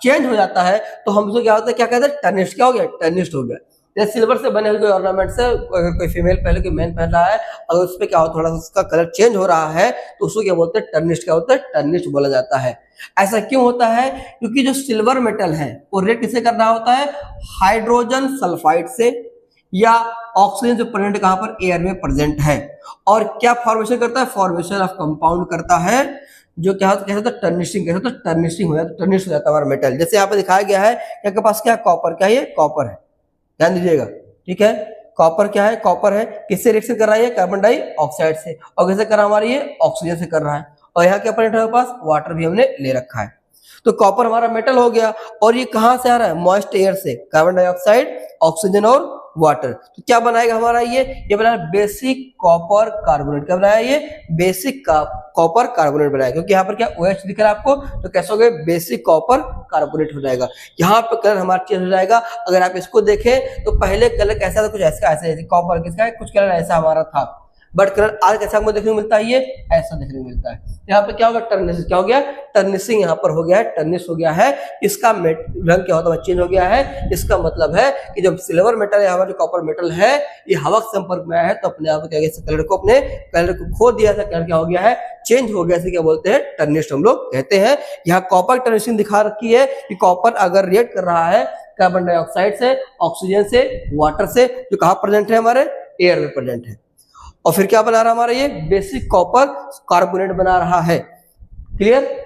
चेंज हो जाता है, तो हम उसको क्या होता है, क्या कहते हैं, टर्निश। क्या हो गया, टर्निश हो गया। जैसे सिल्वर से बने हुए ऑर्नामेंट से अगर कोई फीमेल पहले कोई मैन पहन रहा है, अगर उस पर क्या हो, थोड़ा सा उसका कलर चेंज हो रहा है, तो उसको क्या बोलते हैं, टर्निश। क्या होता है, टर्निश बोला जाता है। ऐसा क्यों होता है, क्योंकि जो सिल्वर मेटल है वो रिएक्ट किससे कर रहा होता है, हाइड्रोजन सल्फाइड से, या ऑक्सीजन जो प्रेजेंट कहां पर, एयर में प्रेजेंट है, और क्या फॉर्मेशन करता है, फॉर्मेशन ऑफ कंपाउंड करता है, जो क्या होता है, टर्निशिंग। कैसे होता है, टर्निशिंग हो जाता है, टर्निश हो जाता है हमारा मेटल। जैसे यहाँ पे दिखाया गया है, आपके पास क्या, कॉपर, क्या ये कॉपर है, ध्यान दीजिएगा, ठीक है। कॉपर क्या है, कॉपर है, किससे रिएक्शन कर रहा है, कार्बन डाइऑक्साइड से, और कैसे कर रहा है हमारा ये, ऑक्सीजन से कर रहा है। और यहाँ क्या प्रेजेंट है हमारे पास, वाटर भी हमने ले रखा है। तो कॉपर हमारा मेटल हो गया, और ये कहां से आ रहा है, मॉइस्ट एयर से, कार्बन डाइऑक्साइड, ऑक्सीजन और वाटर। तो क्या बनाएगा हमारा ये बनाया बेसिक कॉपर कार्बोनेट। क्या बनाया ये, बेसिक कॉपर कार्बोनेट बनाया, क्योंकि यहाँ पर क्या OH दिख रहा है आपको, तो कैसे हो गया, बेसिक कॉपर कार्बोनेट हो जाएगा। यहाँ पे कलर हमारा चेंज हो जाएगा। अगर आप इसको देखें तो पहले कलर कैसा था, कुछ ऐसा, ऐसे कॉपर किसका है, कुछ कलर ऐसा हमारा था, बट कलर आज कैसा हमको देखने को मिलता है, ये ऐसा देखने को मिलता है। यहाँ पे क्या होगा, टर्निश, क्या हो गया, टर्निशिंग यहाँ पर हो गया है, टर्निश हो गया है। इसका रंग क्या होता है, चेंज हो गया है। इसका मतलब है कि जब सिल्वर मेटल या हमारा कॉपर मेटल है, ये हवा के संपर्क में आया है, तो अपने आप क्या कलर को, अपने कलर को खो दिया था, कलर क्या हो गया है, चेंज हो गया। इसे क्या बोलते हैं, टर्निश हम लोग कहते हैं। यहाँ कॉपर टर्निशिंग दिखा रखी है कि कॉपर अगर रिएक्ट कर रहा है कार्बन डाइऑक्साइड से, ऑक्सीजन से, वाटर से, जो कहाँ प्रेजेंट है, हमारे एयर में प्रेजेंट है। और फिर क्या बना रहा हमारा ये बेसिक कॉपर कार्बोनेट बना रहा है। क्लियर।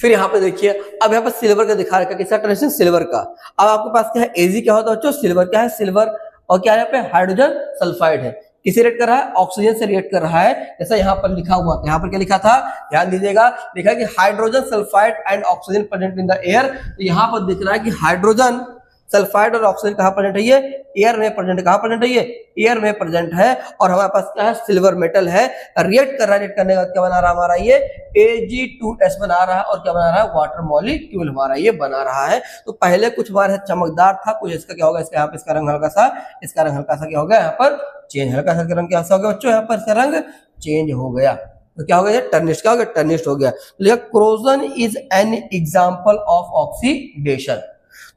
फिर यहाँ पे देखिए, अब यहाँ पर सिल्वर का दिखा रखा है, किसका ट्रांजिशन सिल्वर का। अब आपके पास क्या है Ag क्या होता है बच्चों, सिल्वर क्या है सिल्वर, और क्या है यहाँ पे हाइड्रोजन सल्फाइड है, किसे रिएक्ट कर रहा है ऑक्सीजन से रिएक्ट कर रहा है, जैसा यहाँ पर लिखा हुआ था। यहाँ पर क्या लिखा था ध्यान दीजिएगा, लिखा कि hydrogen sulphide and oxygen present in the air. तो यहाँ पर दिख रहा है कि हाइड्रोजन सल्फाइड और ऑक्सीजन कहाँ प्रेजेंट है, ये एयर में प्रेजेंट, कहाँ प्रेजेंट है ये एयर में प्रेजेंट है। और हमारे पास क्या है सिल्वर मेटल है, रिएक्ट कर रहा है, रिएक्ट करने के बाद क्या बना रहा है हमारा ये Ag2S बना रहा है, और क्या बना रहा है वाटर मॉलिक्यूल हमारा ये बना रहा है। तो पहले कुछ हमारा चमकदार था, कुछ इसका क्या होगा, इसका यहाँ पे इसका रंग हल्का सा, इसका रंग हल्का सा क्या होगा यहाँ पर चेंज, हल्का सा रंग क्या हो गया बच्चों, यहाँ पर इसका रंग चेंज हो गया। तो क्या हो गया, टर्निश, क्या हो गया टर्निश हो गया। तो corrosion is an example of oxidation.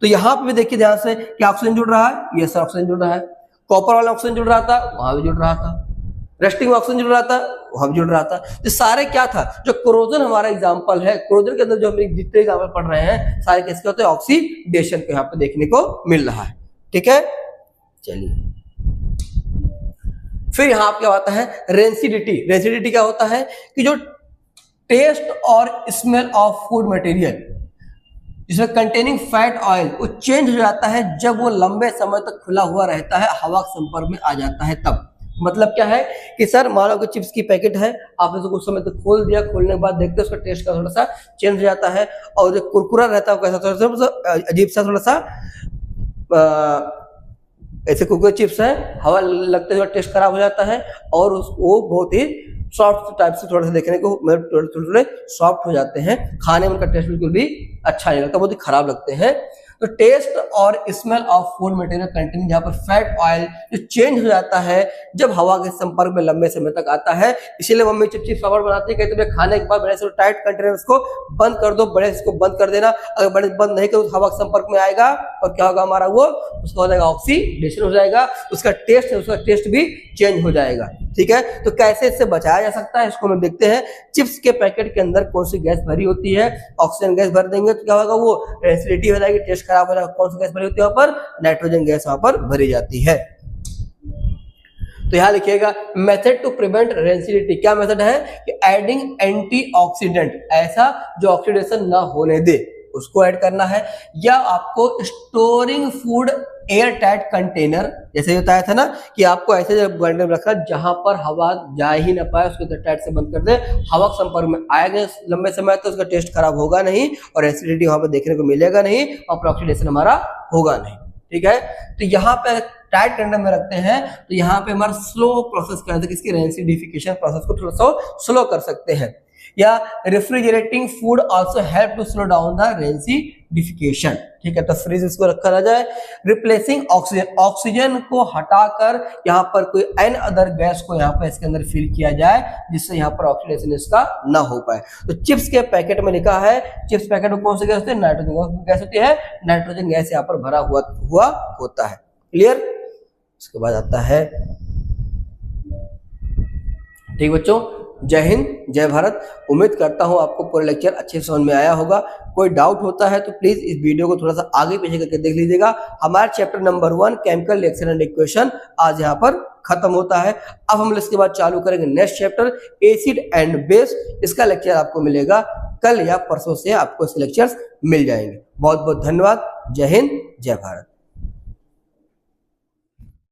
तो यहाँ पे भी देखिए ध्यान से, क्या ऑक्सीजन जुड़ रहा है, ये सर ऑक्सीजन जुड़ रहा है, कॉपर वाला ऑक्सीजन जुड़ रहा था, वहां भी जुड़ रहा था, रेस्टिंग में ऑक्सीजन जुड़ रहा था, वहां भी जुड़ रहा था। तो सारे क्या था, जो क्रोजन हमारा एग्जांपल है, क्रोजन के अंदर जो हम जितने एग्जांपल पढ़ रहे हैं सारे किसके होते हैं, ऑक्सीडेशन को यहाँ पे देखने को मिल रहा है। ठीक है, चलिए फिर यहाँ क्या होता है रेंसिडिटी। रेंसिडिटी क्या होता है कि जो टेस्ट और स्मेल ऑफ फूड मटेरियल जिसमें कंटेनिंग फैट ऑयल वो चेंज हो जाता है जब वो लंबे समय तक खुला हुआ रहता है, हवा के संपर्क में आ जाता है तब। मतलब क्या है कि सर मान लो कि चिप्स की पैकेट है, आपने उसको कुछ समय तक खोल दिया, खोलने के बाद देखते उसका टेस्ट का थोड़ा सा चेंज हो जाता है, और जो कुरकुरा रहता है कैसा थोड़ा सा अजीब सा, थोड़ा सा ऐसे कुरकुरे चिप्स है, हवा लगते हुए टेस्ट खराब हो जाता है, और वो बहुत ही सॉफ्ट टाइप से थोड़ा सा देखने को थोड़े सॉफ्ट हो जाते हैं, खाने में उनका टेस्ट बिल्कुल भी अच्छा नहीं लगता, बहुत ही खराब लगते हैं। तो टेस्ट और smell of food material containing जहाँ पर फैट ऑयल जो चेंज हो जाता है जब हवा के संपर्क में लंबे समय तक आता है, इसीलिए मम्मी चिप्स पापड़ बनाती है, कहते हैं खाने के बाद बड़े से टाइट कंटेनर को बंद कर दो, बड़े से इसको बंद कर देना, अगर बड़े बंद नहीं करो तो हवा के संपर्क में आएगा और क्या होगा हमारा वो उसका हो जाएगा ऑक्सीडेशन हो जाएगा, उसका टेस्ट भी चेंज हो जाएगा। ठीक है, तो कैसे इससे बचाया जा सकता है इसको हम देखते हैं। चिप्स के पैकेट के अंदर कौन सी गैस भरी होती है, ऑक्सीजन गैस भर देंगे तो क्या होगा वो एसिडिटी हो जाएगी, टेस्ट खराब हो जाएगा। कौन सी गैस भरी होती है वहां पर, नाइट्रोजन गैस वहां पर भरी जाती है। तो यहां लिखिएगा मेथड टू प्रिवेंट रेंसिडिटी। क्या मेथड है कि एडिंग एंटीऑक्सीडेंट, ऐसा जो ऑक्सीडेशन ना होने दे उसको ऐड करना है, या आपको storing food air tight container, जैसे बताया था ना कि आपको ऐसे कंटेनर रखना जहां पर हवा जा ही ना पाए, उसको टाइट से बंद कर दे, हवा के संपर्क में आएगा लंबे समय तो उसका टेस्ट खराब होगा नहीं और एसिडिटी वहां पर देखने को मिलेगा नहीं और ऑक्सीडेशन हमारा होगा नहीं। ठीक है, तो यहाँ पे टाइट कंटेनर में रखते हैं तो यहाँ पे हमारा स्लो प्रोसेस करते हैं, किसकी रेंसिडिफिकेशन प्रोसेस को थोड़ा सा स्लो कर सकते हैं। या refrigerating food also help to slow down the rancidification. ठीक है, तो फ्रीज इसको रखा ना जाए। रिप्लेसिंग ऑक्सीजन, ऑक्सीजन को हटाकर यहाँ पर कोई एन अदर गैस को यहाँ पर इसके अंदर फिल किया जाए जिससे यहाँ पर ऑक्सीडेशन इसका ना हो पाए। तो चिप्स के पैकेट में लिखा है, चिप्स पैकेट में कौन सी गैस होती है, नाइट्रोजन गैस होती है, नाइट्रोजन गैस यहाँ पर भरा हुआ होता है। क्लियर, इसके बाद आता है, ठीक बच्चों, जय हिंद जय भारत। उम्मीद करता हूं आपको पूरा लेक्चर अच्छे से समझ में आया होगा। कोई डाउट होता है तो प्लीज इस वीडियो को थोड़ा सा आगे पीछे करके देख लीजिएगा। हमारा chapter number 1 chemical reaction and equation आज यहाँ पर खत्म होता है। अब हम इसके बाद चालू करेंगे next chapter acid and base. इसका लेक्चर आपको मिलेगा कल या परसों से, आपको इसके लेक्चर्स मिल जाएंगे। बहुत बहुत धन्यवाद। जय हिंद जय भारत।